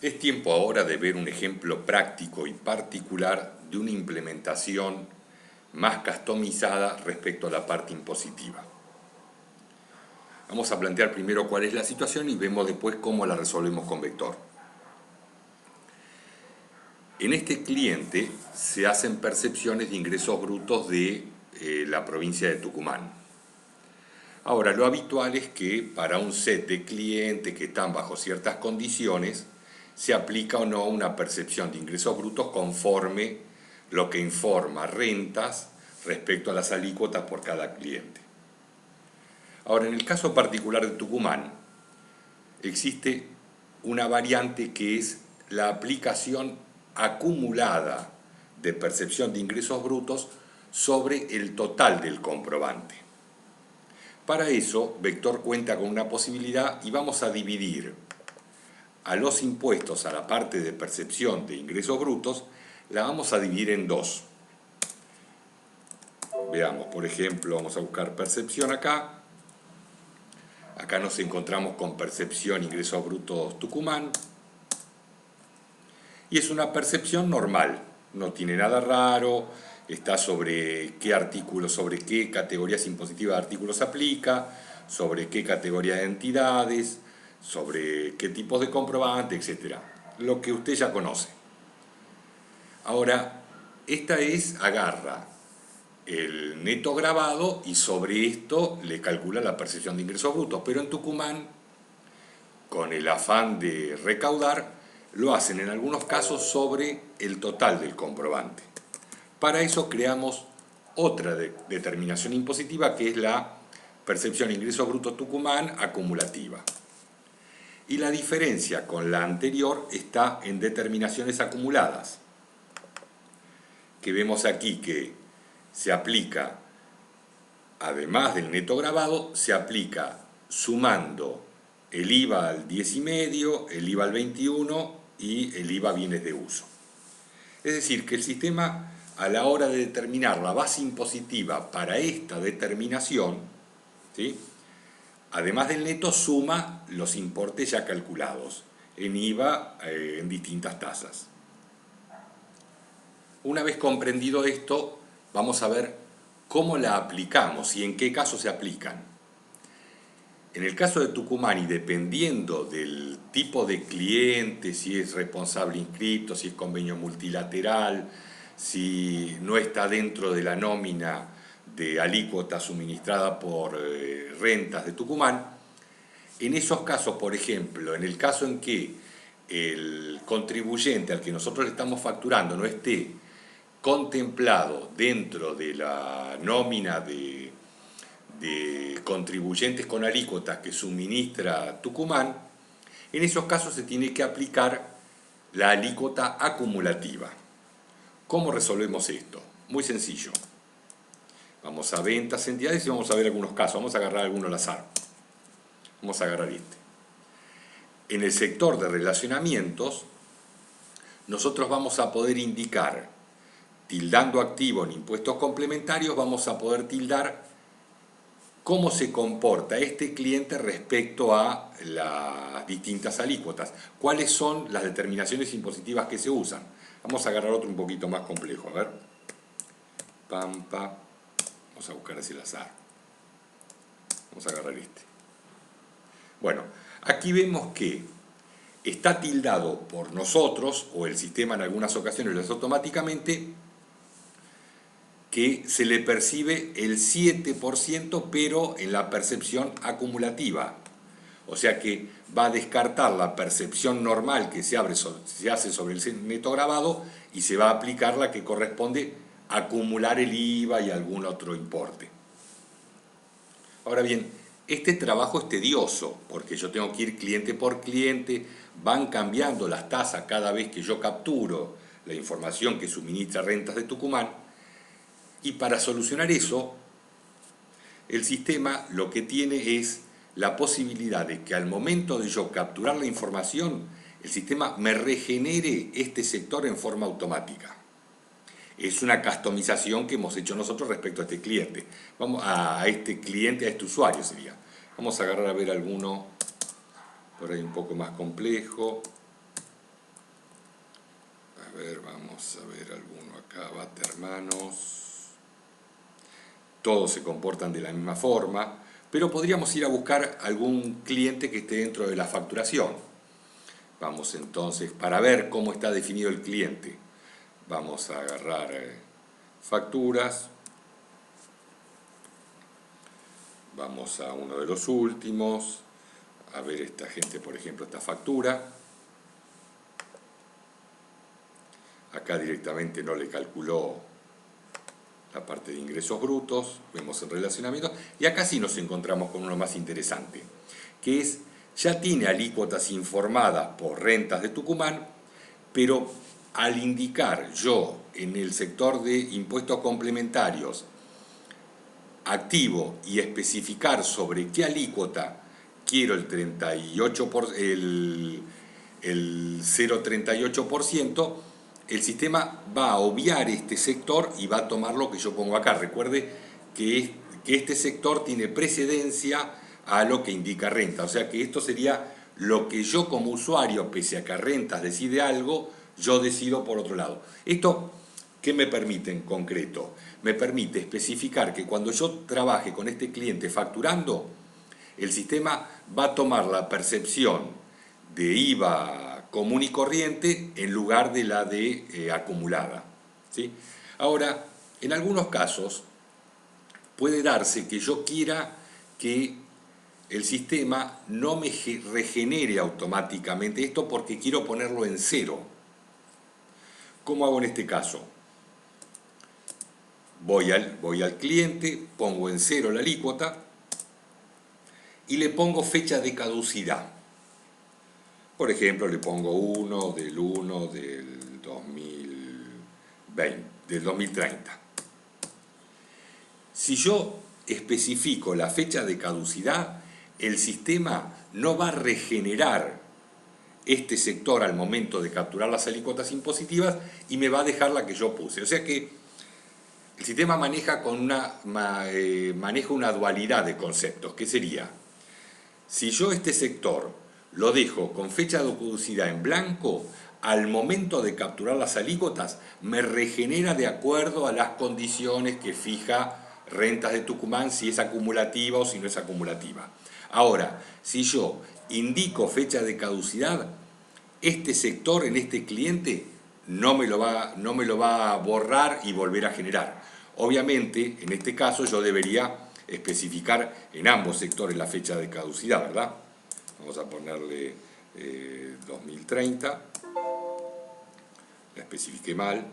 Es tiempo ahora de ver un ejemplo práctico y particular de una implementación más customizada respecto a la parte impositiva. Vamos a plantear primero cuál es la situación y vemos después cómo la resolvemos con vector. En este cliente se hacen percepciones de ingresos brutos de la provincia de Tucumán. Ahora, lo habitual es que para un set de clientes que están bajo ciertas condiciones, se aplica o no una percepción de ingresos brutos conforme lo que informa rentas respecto a las alícuotas por cada cliente. Ahora, en el caso particular de Tucumán, existe una variante que es la aplicación acumulada de percepción de ingresos brutos sobre el total del comprobante. Para eso, Vector cuenta con una posibilidad y vamos a dividir a los impuestos, a la parte de percepción de ingresos brutos, la vamos a dividir en dos. Veamos, por ejemplo, vamos a buscar percepción acá. Acá nos encontramos con percepción ingresos brutos Tucumán. Y es una percepción normal, no tiene nada raro, está sobre qué artículos, sobre qué categorías impositivas de artículos se aplica, sobre qué categoría de entidades, sobre qué tipos de comprobante, etc. Lo que usted ya conoce. Ahora, esta agarra el neto grabado y sobre esto le calcula la percepción de ingresos brutos, pero en Tucumán, con el afán de recaudar, lo hacen en algunos casos sobre el total del comprobante. Para eso creamos otra determinación impositiva que es la percepción de ingresos brutos Tucumán acumulativa. Y la diferencia con la anterior está en determinaciones acumuladas, que vemos aquí que se aplica, además del neto grabado, se aplica sumando el IVA al 10,5, el IVA al 21 y el IVA a bienes de uso. Es decir, que el sistema, a la hora de determinar la base impositiva para esta determinación, ¿sí?, además del neto, suma los importes ya calculados en IVA en distintas tasas. Una vez comprendido esto, vamos a ver cómo la aplicamos y en qué casos se aplican. En el caso de Tucumán, y dependiendo del tipo de cliente, si es responsable inscripto, si es convenio multilateral, si no está dentro de la nómina de alícuota suministrada por rentas de Tucumán, en esos casos, por ejemplo, en el caso en que el contribuyente al que nosotros le estamos facturando no esté contemplado dentro de la nómina de contribuyentes con alícuotas que suministra Tucumán, en esos casos se tiene que aplicar la alícuota acumulativa. ¿Cómo resolvemos esto? Muy sencillo. Vamos a ventas, entidades y vamos a ver algunos casos. Vamos a agarrar alguno al azar. Vamos a agarrar este. En el sector de relacionamientos, nosotros vamos a poder indicar, tildando activo en impuestos complementarios, vamos a poder tildar cómo se comporta este cliente respecto a las distintas alícuotas, cuáles son las determinaciones impositivas que se usan. Vamos a agarrar otro un poquito más complejo, a ver. Pampa. Vamos a buscar hacia el azar. Vamos a agarrar este. Bueno, aquí vemos que está tildado por nosotros, o el sistema en algunas ocasiones lo hace automáticamente, que se le percibe el 7%, pero en la percepción acumulativa. O sea que va a descartar la percepción normal que se hace sobre el neto grabado y se va a aplicar la que corresponde a acumular el IVA y algún otro importe. Ahora bien, este trabajo es tedioso porque yo tengo que ir cliente por cliente, van cambiando las tasas cada vez que yo capturo la información que suministra Rentas de Tucumán. Y para solucionar eso, el sistema lo que tiene es la posibilidad de que al momento de yo capturar la información, el sistema me regenere este sector en forma automática. Es una customización que hemos hecho nosotros respecto a este cliente. Vamos a este cliente, a este usuario sería. Vamos a agarrar a ver alguno por ahí un poco más complejo. A ver, vamos a ver alguno acá, bate hermanos. Todos se comportan de la misma forma, pero podríamos ir a buscar algún cliente que esté dentro de la facturación. Vamos entonces, para ver cómo está definido el cliente, vamos a agarrar facturas, vamos a uno de los últimos, a ver esta gente, por ejemplo, esta factura. Acá directamente no le calculó la parte de ingresos brutos, vemos el relacionamiento, y acá sí nos encontramos con uno más interesante, que es, ya tiene alícuotas informadas por rentas de Tucumán, pero al indicar yo en el sector de impuestos complementarios activo y especificar sobre qué alícuota quiero el 0,38%, el sistema va a obviar este sector y va a tomar lo que yo pongo acá. Recuerde que este sector tiene precedencia a lo que indica renta, o sea que esto sería lo que yo como usuario, pese a que rentas decide algo, yo decido por otro lado. Esto, ¿qué me permite en concreto? Me permite especificar que cuando yo trabaje con este cliente facturando, el sistema va a tomar la percepción de IVA común y corriente en lugar de la de acumulada, ¿sí? Ahora, en algunos casos puede darse que yo quiera que el sistema no me regenere automáticamente esto porque quiero ponerlo en cero. ¿Cómo hago en este caso? Voy al cliente, pongo en cero la alícuota y le pongo fecha de caducidad. Por ejemplo, le pongo 1 del 2030. Si yo especifico la fecha de caducidad, el sistema no va a regenerar este sector al momento de capturar las alícuotas impositivas y me va a dejar la que yo puse. O sea que el sistema maneja una dualidad de conceptos, que sería, si yo este sector lo dejo con fecha de caducidad en blanco, al momento de capturar las alícuotas me regenera de acuerdo a las condiciones que fija Rentas de Tucumán, si es acumulativa o si no es acumulativa. Ahora, si yo indico fecha de caducidad, este sector en este cliente no me lo va a borrar y volver a generar. Obviamente, en este caso yo debería especificar en ambos sectores la fecha de caducidad, ¿verdad? Vamos a ponerle 2030, la especifiqué mal,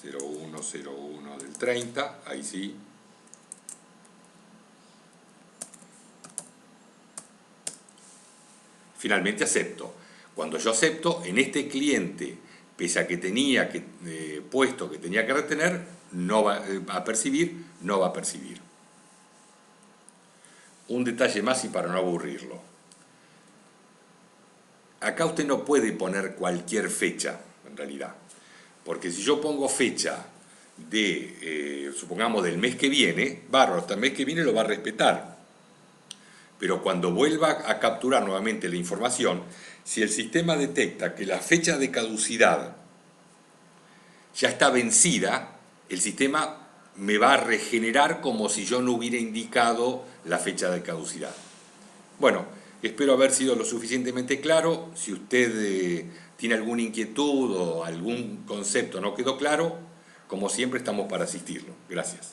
0101 del 30, ahí sí. Finalmente acepto. Cuando yo acepto, en este cliente, pese a que tenía puesto que tenía que retener, no va a percibir, no va a percibir. Un detalle más y para no aburrirlo. Acá usted no puede poner cualquier fecha, en realidad. Porque si yo pongo fecha de, supongamos, del mes que viene, bárbaro, hasta el mes que viene lo va a respetar. Pero cuando vuelva a capturar nuevamente la información, si el sistema detecta que la fecha de caducidad ya está vencida, el sistema me va a regenerar como si yo no hubiera indicado la fecha de caducidad. Bueno, espero haber sido lo suficientemente claro. Si usted tiene alguna inquietud o algún concepto no quedó claro, como siempre estamos para asistirlo. Gracias.